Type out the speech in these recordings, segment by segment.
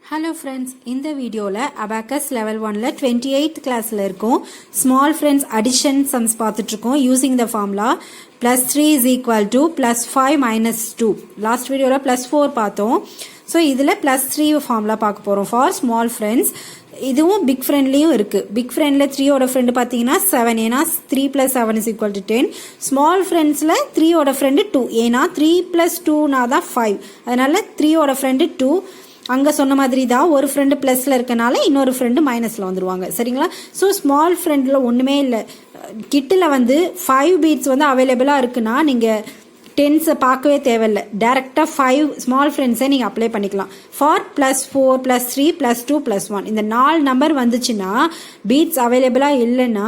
Hello friends, இந்த வீடியோல Abacus level 1ல 28th classல இருக்கும் small friends addition sums பார்த்துட்டு இருக்கோம் using the formula plus 3 is equal to plus 5 minus 2. last வீடியோல plus 4 பார்த்தோம். so இதுல plus 3 formula பார்க்க போறோம் for small friends. இதுவும் big friendலயும் இருக்கு. big friendல 3 ஓட friend பாத்தீங்கன்னா 7 ஏனா 3 plus 7 is equal to 10. small friendsல 3 ஓட friend 2 ஏனா 3 plus 2 நாதான் 5. அதனால 3 ஓட friend 2. அங்க சொன்ன மாதிரி தான் ஒரு ஃப்ரெண்ட் பிளஸ்ல இருக்கனால இன்னொரு ஃப்ரெண்ட் மைனஸ்ல வந்துருவாங்க சரிங்களா. ஸோ ஸ்மால் ஃப்ரெண்ட்ல ஒண்ணுமே இல்லை. கிட்டில் வந்து 5 பீட்ஸ் வந்து அவைலபிளா இருக்குன்னா நீங்க டென்ஸை பார்க்கவே தேவையில்லை. டைரக்டா 5 ஸ்மால் ஃப்ரெண்ட்ஸை நீங்க அப்ளை பண்ணிக்கலாம். ஃபார் +4 +3 +2 +1 இந்த 4 நம்பர் வந்துச்சுன்னா பீட்ஸ் அவைலபிளா இல்லைன்னா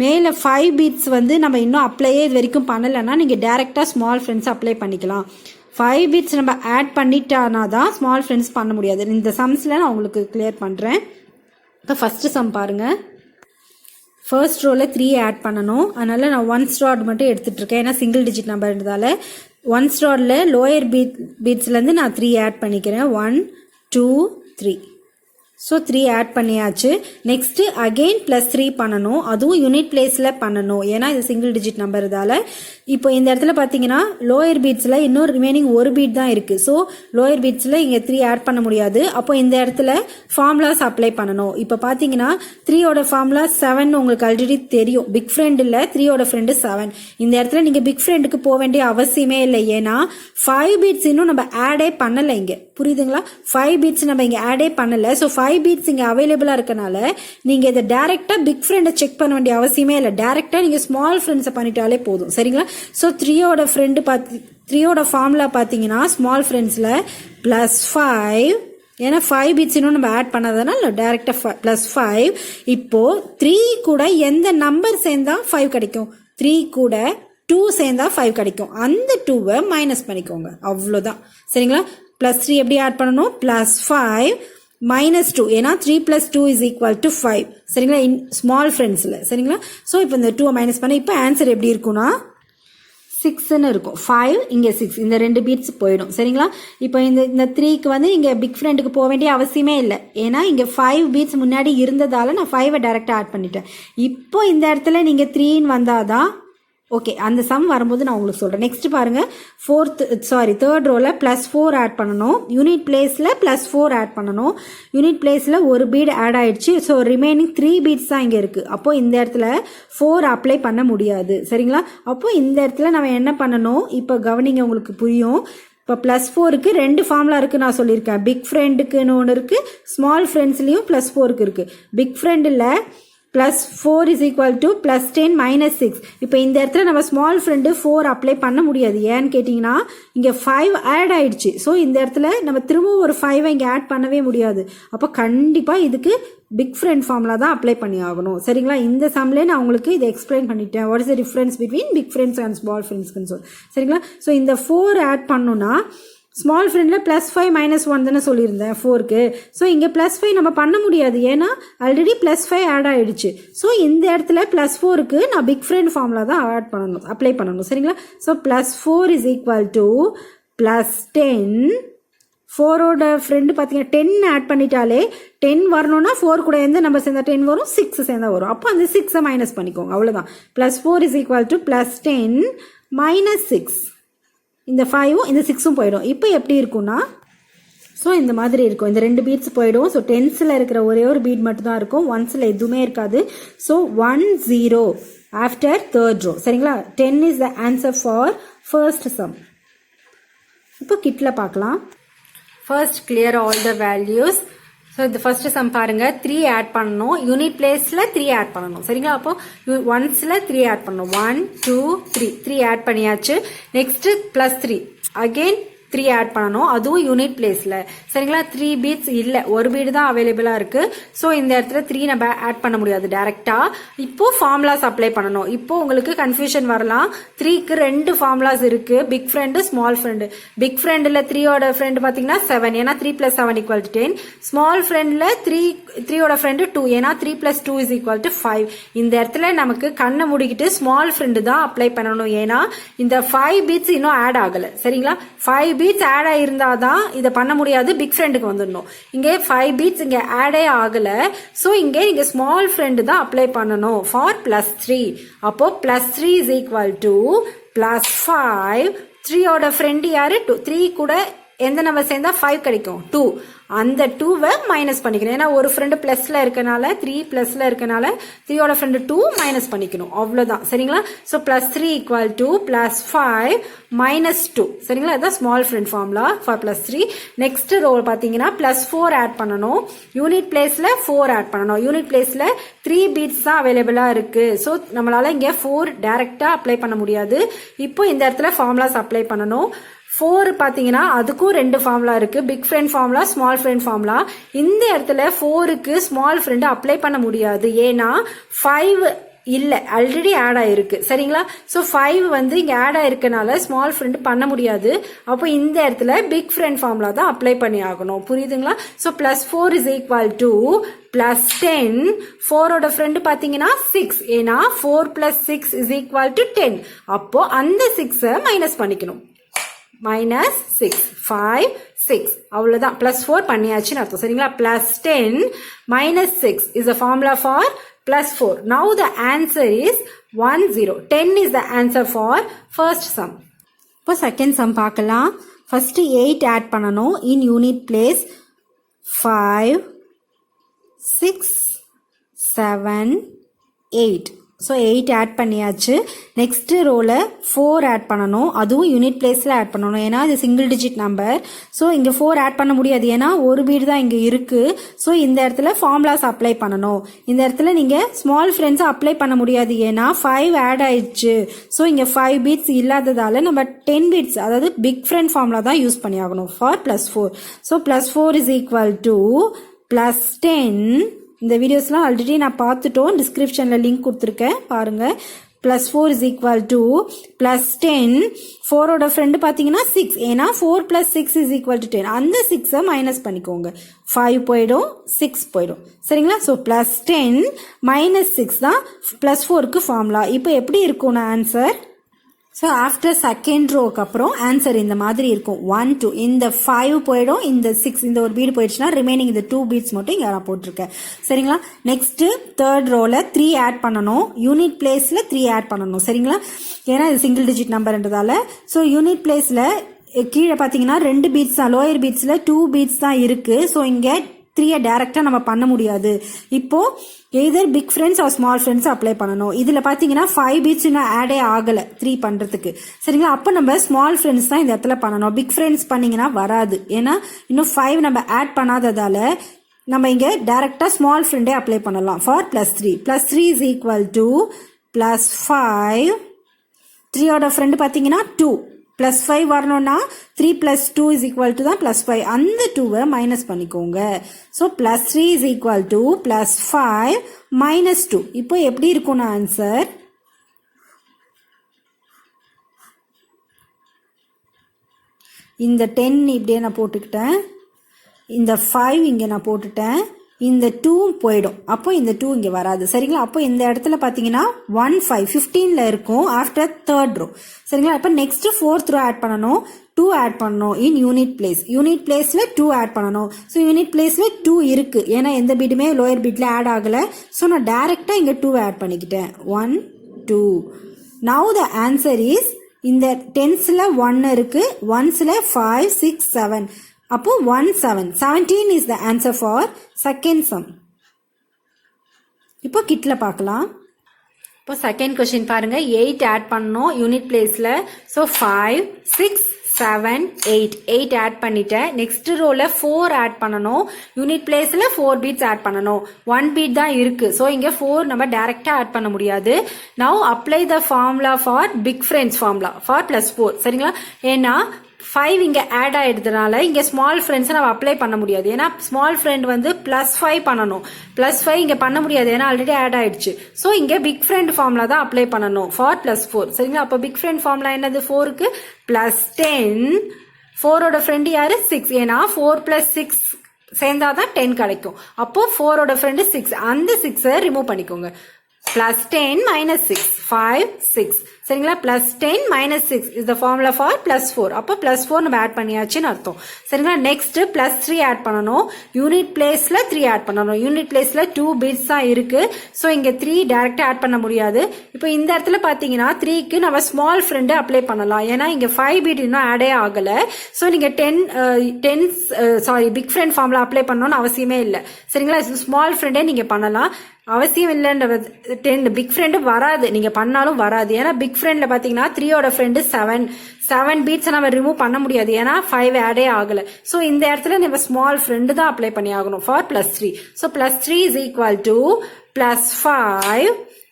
மேல 5 பீட்ஸ் வந்து நம்ம இன்னும் அப்ளையே இது வரைக்கும் பண்ணலைன்னா நீங்க டைரக்டா ஸ்மால் ஃப்ரெண்ட்ஸ் அப்ளை பண்ணிக்கலாம். 5 bits நம்ம ஆட் பண்ணிட்டானா தான் ஸ்மால் ஃப்ரெண்ட்ஸ் பண்ண முடியாது. இந்த சம்ஸ்ல நான் உங்களுக்கு கிளியர் பண்றேன். இப்போ ஃபர்ஸ்ட் சம் பாருங்க. ஃபர்ஸ்ட் ரோல 3 ஆட் பண்ணனும். அதனால நான் 1 ராட் மட்டும் எடுத்துட்டு இருக்கேன். ஏன்னா சிங்கிள் டிஜிட் நம்பர்ன்றதால 1 ராட்ல லோயர் பீட்ஸ்ல இருந்து நான் 3 ஆட் பண்ணிக்கிறேன். 1 2 3. ஸோ 3 ஆட் பண்ணியாச்சு. நெக்ஸ்ட் அகெயின் +3 பண்ணணும். அதுவும் யூனிட் பிளேஸ்ல பண்ணணும். ஏன்னா இது சிங்கிள் டிஜிட் நம்பர்தால இப்போ இந்த இடத்துல பாத்தீங்கன்னா லோயர் பீட்ஸ்ல இன்னொரு ரிமைனிங் ஒரு பீட் தான் இருக்கு. ஸோ லோயர் பீட்ஸ்ல இங்க 3 ஆட் பண்ண முடியாது. அப்போ இந்த இடத்துல ஃபார்முலாஸ் அப்ளை பண்ணணும். இப்போ பாத்தீங்கன்னா 3 ஓட ஃபார்முலா 7 உங்களுக்கு ஆல்ரெடி தெரியும். பிக் ஃப்ரெண்ட் இல்ல 3 ஓட ஃப்ரெண்ட் 7. இந்த இடத்துல நீங்க பிக் ஃப்ரெண்டுக்கு போக வேண்டிய அவசியமே இல்லை. ஏன்னா 5 பீட்ஸ் இன்னும் நம்ம ஆடே பண்ணல. இங்க புரியுதுங்களா? 5 பீட்ஸ் நம்ம இங்க ஆடே பண்ணல. ஸோ 5 பீட்ஸ் இங்க அவைலபிளா இருக்கனால நீங்க இதை டைரக்டா பிக் ஃப்ரெண்டை செக் பண்ண வேண்டிய அவசியமே இல்லை. டைரக்டா நீங்க ஸ்மால் ஃப்ரெண்ட்ஸை பண்ணிட்டாலே போதும் சரிங்களா. ஸோ 3 ஓட ஃபார்முலா பாத்தீங்கன்னா ஸ்மால் ஃப்ரெண்ட்ஸ்ல +5 ஏன்னா 5 பீட்ஸ் இன்னும் நம்ம ஆட் பண்ணாதனால டைரக்டா +5. இப்போ 3 கூட எந்த நம்பர் சேர்ந்தா 5 கிடைக்கும்? 3 கூட 2 சேர்ந்தா 5 கிடைக்கும். அந்த 2வை மைனஸ் பண்ணிக்கோங்க. அவ்வளவுதான் சரிங்களா. +3 எப்படி ஆட் பண்ணணும்? +5 -2 ஏன்னா 3 + 2 is equal to 5 சரிங்களா. ஸ்மால் ஃப்ரெண்ட்ஸ்ல சரிங்களா. ஸோ இப்போ இந்த 2 மைனஸ் பண்ண இப்போ ஆன்சர் எப்படி இருக்கும்னா 6ன்னு இருக்கும். 5 இங்க 6 இந்த 2 பீட்ஸ் போயிடும் சரிங்களா. இப்போ இந்த 3க்கு வந்து நீங்க பிக் ஃப்ரெண்டுக்கு போக வேண்டிய அவசியமே இல்லை. ஏன்னா இங்க 5 பீட்ஸ் முன்னாடி இருந்ததால நான் 5வை டைரக்டா ஆட் பண்ணிட்டேன். இப்போ இந்த இடத்துல நீங்க 3ன்னு வந்தாதான் ஓகே. அந்த சம் வரும்போது நான் உங்களுக்கு சொல்றேன். நெக்ஸ்ட் பாருங்க. தேர்ட் ரோல +4 ஆட் பண்ணணும். யூனிட் பிளேஸ்ல +4 ஆட் பண்ணணும். யூனிட் பிளேஸ்ல ஒரு பீட் ஆட் ஆயிடுச்சு. ஸோ ரிமைனிங் 3 பீட்ஸ் தான் இங்க இருக்கு. அப்போ இந்த இடத்துல 4 அப்ளை பண்ண முடியாது சரிங்களா. அப்போ இந்த இடத்துல நம்ம என்ன பண்ணணும்? இப்போ கவனிங்க, உங்களுக்கு புரியும். இப்போ +4க்கு 2 ஃபார்முலா இருக்கு நான் சொல்லியிருக்கேன். பிக் ஃப்ரெண்டுக்குன்னு ஒன்று இருக்கு, ஸ்மால் ஃப்ரெண்ட்ஸ்லயும் +4க்கு இருக்கு. பிக் ஃப்ரெண்ட்ல +4 is equal to +10 - 6. இப்போ இந்த இடத்துல நம்ம ஸ்மால் ஃப்ரெண்டு 4 அப்ளை பண்ண முடியாது. ஏன்னு கேட்டீங்கன்னா இங்க 5 ஆட் ஆயிடுச்சு. ஸோ இந்த இடத்துல நம்ம திரும்ப ஒரு 5 இங்க ஆட் பண்ணவே முடியாது. அப்போ கண்டிப்பா இதுக்கு பிக் ஃப்ரெண்ட் ஃபார்முலா தான் அப்ளை பண்ணி ஆகணும் சரிங்களா. இந்த சம்ல நான் உங்களுக்கு இதை எக்ஸ்பிளைன் பண்ணிட்டேன். What is the difference between big friends and small ஃப்ரெண்ட்ஸ்னு சொல்லி சரிங்களா. ஸோ இந்த 4 ஆட் பண்ணோம்னா ஸ்மால் ஃப்ரெண்ட்ல +5 - 1 தானே சொல்லியிருந்தேன் 4க்கு. ஸோ இங்க +5 நம்ம பண்ண முடியாது. ஏன்னா ஆல்ரெடி +5 ஆட் ஆயிடுச்சு. ஸோ இந்த இடத்துல +4க்கு நான் பிக் ஃப்ரெண்ட் ஃபார்முலா தான் ஆட் பண்ணணும், அப்ளை பண்ணணும் சரிங்களா. So +4 is equal to +10. 4ஓட ஃப்ரெண்டு பார்த்தீங்கன்னா 10 ஆட் பண்ணிட்டாலே 10 வரணும்னா 4 கூட எந்த நம்பர் சேர்ந்தா 10 வரும்? 6 சேர்ந்தா வரும். அப்போ அந்த 6ஐ மைனஸ் பண்ணிக்கோங்க. அவ்வளவுதான். +4 is equal to +10 - 6. இந்த 5ம் இந்த 6ம் போயிடும். இப்போ எப்படி இருக்கும்னா ஸோ இந்த மாதிரி இருக்கும். இந்த 2 பீட்ஸ் போயிடும். ஸோ 10ஸ்ல இருக்கிற ஒரே ஒரு பீட் மட்டும் தான் இருக்கும். 1ஸ்ல எதுவுமே இருக்காது. ஸோ 1 0 ஆஃப்டர் தேர்ட் ரோ சரிங்களா. 10 is the answer for first sum. இப்போ கிட்ல பார்க்கலாம். First clear all the values. So இந்த ஃபர்ஸ்ட் சம் பாருங்க. 3 ஆட் பண்ணணும். யூனிட் பிளேஸ்ல 3 ஆட் பண்ணணும் சரிங்களா. அப்போ 1ஸ்ல 3 ஆட் பண்ணணும். 1 2 3 ஆட் பண்ணியாச்சு. நெக்ஸ்ட் +3 அகெயின் 3 ஆட் பண்ணணும். அதுவும் யூனிட் பிளேஸ்ல சரிங்களா. 3 பீட்ஸ் இல்ல, ஒரு பீட் தான் அவைலபிளா இருக்கு. சோ இந்த இடத்துல 3 நம்ம ஆட் பண்ண முடியாது டைரக்டா. இப்போ ஃபார்முலாஸ் அப்ளை பண்ணணும். இப்போ உங்களுக்கு கன்ஃபியூஷன் வரலாம். 3க்கு 2 ஃபார்முலாஸ் இருக்கு. Big friend, small friend. Big ஃப்ரெண்ட்ல 3 ஓட ஃப்ரெண்ட் பாத்தீங்கன்னா 7 ஏன்னா 3 + 7 = 10. ஸ்மால் ஃப்ரெண்ட்ல 3 ஓட ஃப்ரெண்ட் 2 ஏன்னா 3 + 2 = 5. இந்த இடத்துல நமக்கு கண்ணை மூடிக்கிட்டு ஸ்மால் ஃப்ரெண்ட் தான் அப்ளை பண்ணணும். ஏன்னா இந்த 5 பீட்ஸ் இன்னும் ஆட் ஆகல சரிங்களா. 5 பீட்ஸ் பீட்ஸ் ஆட் ஆயிருந்தா தான் இதை பண்ண முடியாது, பிக் ஃப்ரெண்டுக்கு வந்துடணும். இங்கே 5 பீட்ஸ் இங்கே ஆடே ஆகல. ஸோ இங்கே நீங்க ஸ்மால் ஃப்ரெண்டு தான் அப்ளை பண்ணணும் ஃபார் +3. அப்போ +3 இஸ் ஈக்குவல் டு +5. 3யோட ஃப்ரெண்டு யாரு? 2. 3 கூட எந்த நம்பர் சேர்ந்தா 5 கிடைக்கும்? 2. அந்த 2வை மைனஸ் பண்ணிக்கணும். ஏன்னா ஒரு ஃப்ரெண்டு பிளஸ்ல இருக்கனால, 3 பிளஸ்ல இருக்கனால 3யோட ஃப்ரெண்டு 2 மைனஸ் பண்ணிக்கணும். அவ்வளவுதான். சரிங்களா? So +3 equal to +5 -2. சரிங்களா? இதுதான் small friend formula for +3. Next row பாத்தீங்கன்னா +4 ஆட் பண்ணணும். யூனிட் பிளேஸ்ல 4 ஆட் பண்ணணும். யூனிட் பிளேஸ்ல 3 பீட்ஸ் தான் அவைலபிளா இருக்கு. ஸோ நம்மளால இங்க 4 டைரக்டா அப்ளை பண்ண முடியாது. இப்போ இந்த இடத்துல ஃபார்முலாஸ் அப்ளை பண்ணணும். 4 பாத்தீங்கன்னா அதுக்கும் 2 ஃபார்முலா இருக்கு. Big friend formula, small friend formula. இந்த இடத்துல 4க்கு ஸ்மால் ஃப்ரெண்ட் அப்ளை பண்ண முடியாது. ஏன்னா 5 இல்ல, ஆல்ரெடி ஆட் ஆயிருக்கு. சரிங்களா? சோ 5 வந்து இங்க ஆட் ஆயிருக்கனால ஸ்மால் ஃப்ரெண்ட் பண்ண முடியாது. அப்போ இந்த இடத்துல பிக் ஃப்ரெண்ட் ஃபார்முலா தான் அப்ளை பண்ணி ஆகணும். புரியுதுங்களா? So +4 is equal to +10. 4ஓட ஃப்ரெண்ட் பாத்தீங்கன்னா 6. ஏன்னா 4 + 6 இஸ் ஈக்குவல் டு 10. அப்போ அந்த 6 மைனஸ் பண்ணிக்கணும். -6 5 6 அவ்வளவுதான். +4 பண்ணியாச்சுன்னு அர்த்தம். சரிங்களா? +10 -6 is a formula for +4. Now the answer is 10. 10 is the answer for first sum. இப்போ second sum பார்க்கலாம். first 8 add பண்ணணும். in unit place 5 6 7 8. So 8 add பண்ணியாச்சு. நெக்ஸ்ட் ரோல 4 ஆட் பண்ணணும். அதுவும் யூனிட் பிளேஸ்ல ஆட் பண்ணணும். ஏன்னா இது சிங்கிள் டிஜிட் நம்பர். ஸோ இங்க 4 ஆட் பண்ண முடியாது. ஏன்னா ஒரு பீட் தான் இங்க இருக்கு. ஸோ இந்த இடத்துல ஃபார்முலாஸ் அப்ளை பண்ணணும். இந்த இடத்துல நீங்க ஸ்மால் ஃப்ரெண்ட்ஸ் அப்ளை பண்ண முடியாது. ஏன்னா 5 ஆட் ஆயிடுச்சு. ஸோ இங்க 5 பீட்ஸ் இல்லாததால நம்ம 10 பீட்ஸ், அதாவது பிக் ஃப்ரெண்ட் ஃபார்முலா தான் யூஸ் பண்ணி ஆகணும் for +4. So +4 is equal to +10. இந்த வீடியோஸ்லாம் ஆல்ரெடி நான் பார்த்துட்டோம். டிஸ்கிரிப்ஷன்ல லிங்க் கொடுத்துருக்கேன், பாருங்க. +4 இஸ் ஈக்குவல் டு +10. 4ஓட ஃப்ரெண்டு பாத்தீங்கன்னா 6. ஏன்னா 4 + 6 இஸ் ஈக்குவல் டு 10. அந்த 6 மைனஸ் பண்ணிக்கோங்க. 5 போயிடும், 6 போயிடும். சரிங்களா? ஸோ +10 -6 தான் +4க்கு ஃபார்முலா. இப்போ எப்படி இருக்கும்னு ஆன்சர்? ஸோ ஆஃப்டர் செகண்ட் ரோக்கு அப்புறம் ஆன்சர் இந்த மாதிரி இருக்கும். 1 2 இந்த 5 போயிடும், இந்த 6 இந்த ஒரு பீட் போயிடுச்சுன்னா ரிமைனிங் இந்த 2 பீட்ஸ் மட்டும் இங்க நான் போட்டிருக்கேன். சரிங்களா? நெக்ஸ்ட் தேர்ட் ரோல 3 ஆட் பண்ணணும். யூனிட் பிளேஸ்ல 3 ஆட் பண்ணணும். சரிங்களா? ஏன்னா இது சிங்கிள் டிஜிட் நம்பர்ன்றதால. ஸோ யூனிட் பிளேஸ்ல கீழே பாத்தீங்கன்னா 2 பீட்ஸ் தான், லோயர் பீட்ஸ்ல 2 பீட்ஸ் தான் இருக்கு. ஸோ இங்க 3 டைரக்டா நம்ம பண்ண முடியாது. இப்போ either big friends or small friends apply பண்ணணும். இதுல பாத்தீங்கன்னா 5 பீட்ஸ் இன்னும் ஆடே ஆகல 3 பண்றதுக்கு. சரிங்களா? அப்ப நம்ம ஸ்மால் ஃப்ரெண்ட்ஸ் தான் இந்த இடத்துல பண்ணணும். பிக் ஃப்ரெண்ட்ஸ் பண்ணீங்கன்னா வராது. ஏன்னா இன்னும் 5 நம்ம ஆட் பண்ணாததால நம்ம இங்க டைரக்டா ஸ்மால் ஃப்ரெண்டே அப்ளை பண்ணலாம் ஃபார் +3. +3 is equal to +5. 3ஓட ஃப்ரெண்டு பாத்தீங்கன்னா 2. +5 வரணும்னா 3 + 2 இஸ் ஈக்குவல் டு தான் +5. அந்த 2வை மைனஸ் பண்ணிக்கோங்க. So +3 is equal to +5 -2. இப்போ எப்படி இருக்கும் ஆன்சர்? இந்த 10 இப்படியே நான் போட்டுக்கிட்டேன். இந்த 5 இங்க நான் போட்டுட்டேன். இந்த 2 போயிடும். அப்போ இந்த 2 இங்க வராது. சரிங்களா? அப்போ இந்த இடத்துல பாத்தீங்கன்னா 1 5 15ல இருக்கும் ஆஃப்டர் தேர்ட் ரோ. சரிங்களா? அப்ப நெக்ஸ்ட் ஃபோர்த் ரோ ஆட் பண்ணணும். 2 ஆட் பண்ணணும் இன் யூனிட் பிளேஸ். யூனிட் பிளேஸ்ல 2 ஆட் பண்ணணும். ஸோ யூனிட் பிளேஸ்ல 2 இருக்கு. ஏன்னா எந்த பீட்டுமே லோயர் பீட்ல ஆட் ஆகல. ஸோ நான் டைரக்டா இங்க 2 ஆட் பண்ணிக்கிட்டேன். 1 2. நவ் த ஆன்சர் இஸ், இந்த 10ஸ்ல 1 இருக்கு, 1ஸ்ல 5 6 7. அப்போ 1 7. 17 is the answer for second sum. இப்போ கிட்ல பார்க்கலாம். இப்போ செகண்ட் கொஸ்டின் பாருங்க. 8 ஆட் பண்ணணும் யூனிட் பிளேஸ்ல. ஸோ 5 6 7 8 ஆட் பண்ணிட்டேன். நெக்ஸ்ட் ரோல 4 ஆட் பண்ணணும். யூனிட் பிளேஸ்ல 4 பீட்ஸ் ஆட் பண்ணணும். 1 பீட் தான் இருக்கு. ஸோ இங்க 4 நம்ம டைரக்டா ஆட் பண்ண முடியாது. Now apply the formula for big friends formula for +4. சரிங்களா? ஏன்னா 5 இங்க ஆட் ஆயிடுறதுனால இங்க ஸ்மால் ஃப்ரெண்ட்ஸ் நம்ம அப்ளை பண்ண முடியாது. ஏன்னா ஸ்மால் ஃப்ரெண்ட் வந்து +5 பண்ணணும். +5 இங்க பண்ண முடியாது. ஏன்னா ஆல்ரெடி ஆட் ஆயிடுச்சு. சோ இங்க பிக் ஃப்ரெண்ட் ஃபார்முலா தான் அப்ளை பண்ணணும் ஃபார் +4. சரிங்களா? அப்ப பிக் ஃப்ரெண்ட் ஃபார்முலா என்னது? 4க்கு +10. 4ஓட ஃப்ரெண்ட் யாரு? 6. ஏன்னா 4 + 6 சேர்ந்தாதான் 10 கிடைக்கும். அப்போ 4ஓட ஃப்ரெண்ட் 6. அந்த 6 ரிமூவ் பண்ணிக்கோங்க. +10 -6 5 6. சரிங்களா. +10 - 6 இஸ் த ஃபார்முலா ஃபார் +4. அப்போ +4 நம்ம ஆட் பண்ணியாச்சுன்னு அர்த்தம். சரிங்களா. நெக்ஸ்ட் +3 ஆட் பண்ணணும். யூனிட் பிளேஸ்ல 3 ஆட் பண்ணணும். யூனிட் பிளேஸ்ல 2 பிட்ஸ் தான் இருக்கு. ஸோ இங்க 3 டைரக்டா ஆட் பண்ண முடியாது. இப்போ இந்த இடத்துல பாத்தீங்கன்னா 3க்கு நம்ம ஸ்மால் ஃப்ரெண்ட் அப்ளை பண்ணலாம். ஏன்னா இங்க 5 பிட் இன்னும் ஆடே ஆகல. ஸோ நீங்க பிக் ஃப்ரெண்ட் ஃபார்முலா அப்ளை பண்ணணும்னு அவசியமே இல்லை. சரிங்களா. ஸ்மால் ஃப்ரெண்டே நீங்க பண்ணலாம். அவசியம் இல்லைன்ற 10 பிக் ஃப்ரெண்டு வராது, நீங்க பண்ணாலும் வராது. ஏன்னா பிக் ஃப்ரெண்ட்ல பாத்தீங்கன்னா 3யோட ஃப்ரெண்டு 7 பீட்ஸ் நம்ம ரிமூவ் பண்ண முடியாது. ஏன்னா 5 ஆடே ஆகல. ஸோ இந்த இடத்துல நம்ம ஸ்மால் ஃப்ரெண்டு தான் அப்ளை பண்ணி ஆகணும் for +3. So +3 is equal to +5.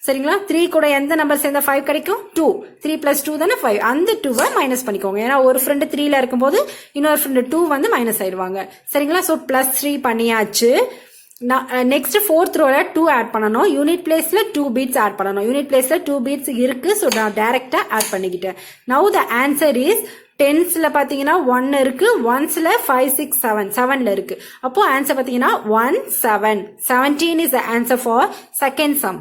சரிங்களா. 3 கூட எந்த நம்பர் சேர்ந்தா 5 கிடைக்கும்? 2. 3 + 2 தானே 5. அந்த 2வை மைனஸ் பண்ணிக்கோங்க. ஏன்னா ஒரு ஃப்ரெண்டு 3ல இருக்கும்போது இன்னொரு ஃப்ரெண்டு 2 வந்து மைனஸ் ஆயிடுவாங்க. சரிங்களா. ஸோ +3 பண்ணியாச்சு. நெக்ஸ்ட் 4th ரோல 2 ஆட் பண்ணணும். யூனிட் பிளேஸ்ல 2 பீட்ஸ் ஆட் பண்ணணும். யூனிட் பிளேஸ்ல 2 பீட்ஸ் இருக்கு. ஸோ நான் டைரக்டா ஆட் பண்ணிக்கிட்டேன். நவ் த ஆன்சர் இஸ் 10ஸ்ல பாத்தீங்கன்னா 1 இருக்கு, 1ஸ்ல 5 6 7 7ல இருக்கு. அப்போ ஆன்சர் பாத்தீங்கன்னா 1 7. 17 is the answer for second sum.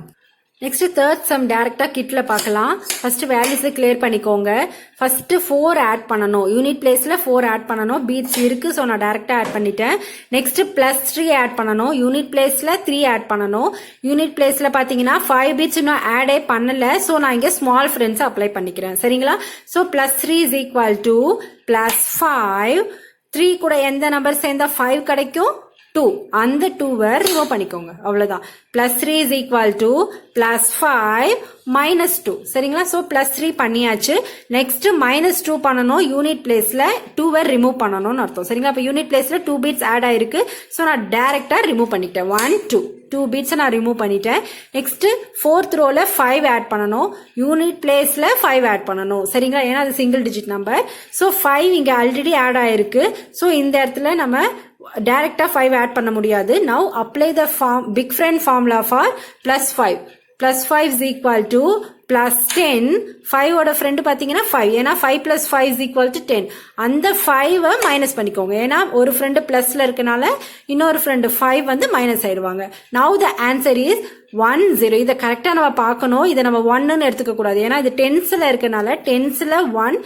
Next third sum டைரக்டா கிட்ல பார்க்கலாம். ஃபர்ஸ்ட் வேல்யூஸ் கிளியர் பண்ணிக்கோங்க. ஃபர்ஸ்ட் 4 ஆட் பண்ணணும். யூனிட் பிளேஸ்ல 4 ஆட் பண்ணணும். பீட்ஸ் இருக்கு. ஸோ நான் டைரக்டா ஆட் பண்ணிட்டேன். நெக்ஸ்ட் +3 ஆட் பண்ணணும். யூனிட் பிளேஸ்ல 3 ஆட் பண்ணணும். யூனிட் பிளேஸ்ல பாத்தீங்கன்னா 5 பீட்ஸ் இன்னும் ஆடே பண்ணல. ஸோ நான் இங்க ஸ்மால் ஃப்ரெண்ட்ஸ் அப்ளை பண்ணிக்கிறேன். சரிங்களா. So +3 is equal to +5. 3 கூட எந்த நம்பர் சேர்ந்தா 5 கிடைக்கும்? 2. அந்த 2வை ரிமூவ் பண்ணிக்கோங்க. அவ்வளவுதான். +3 இஸ் ஈக்குவல் டு +5 -2. சரிங்களா. ஸோ +3 பண்ணியாச்சு. நெக்ஸ்ட் -2 பண்ணணும். யூனிட் பிளேஸ்ல 2வை ரிமூவ் பண்ணணும்னு அர்த்தம். சரிங்களா. இப்போ யூனிட் பிளேஸ்ல 2 பீட்ஸ் ஆட் ஆயிருக்கு. ஸோ நான் டைரக்டா ரிமூவ் பண்ணிட்டேன். 1 2 பீட்ஸ் நான் ரிமூவ் பண்ணிட்டேன். நெக்ஸ்ட் 4th ரோல 5 ஆட் பண்ணணும். யூனிட் பிளேஸ்ல 5 ஆட் பண்ணணும். சரிங்களா. ஏன்னா அது சிங்கிள் டிஜிட் நம்பர். ஸோ 5 இங்க ஆல்ரெடி ஆட் ஆயிருக்கு. ஸோ இந்த இடத்துல நம்ம டைரக்டா 5 ஆட் பண்ண முடியாது. Now apply the big friend formula for +5. +5 is equal to +10. 5ஓட ஃப்ரெண்டு பாத்தீங்கன்னா 5. ஏன்னா 5 + 5 இஸ் ஈக்குவல் டு 10. அந்த 5வை மைனஸ் பண்ணிக்கோங்க. ஏன்னா ஒரு ஃப்ரெண்டு பிளஸ்ல இருக்கனால இன்னொரு ஃப்ரெண்டு 5 வந்து மைனஸ் ஆயிடுவாங்க. Now the answer is 1 0. இதை கரெக்டா நம்ம பார்க்கணும். இதை நம்ம 1ன்னு எடுத்துக்க கூடாது. ஏன்னா இது 10ஸ்ல இருக்கனால 10ஸ்ல 1,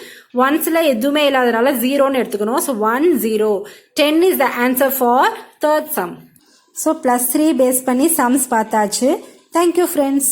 1ஸ்ல எதுவுமே இல்லாதனால 0ன்னு எடுத்துக்கணும். So 1 0. 10 is the answer for third sum. So +3 base பண்ணி சம்ஸ் பார்த்தாச்சு. Thank you friends.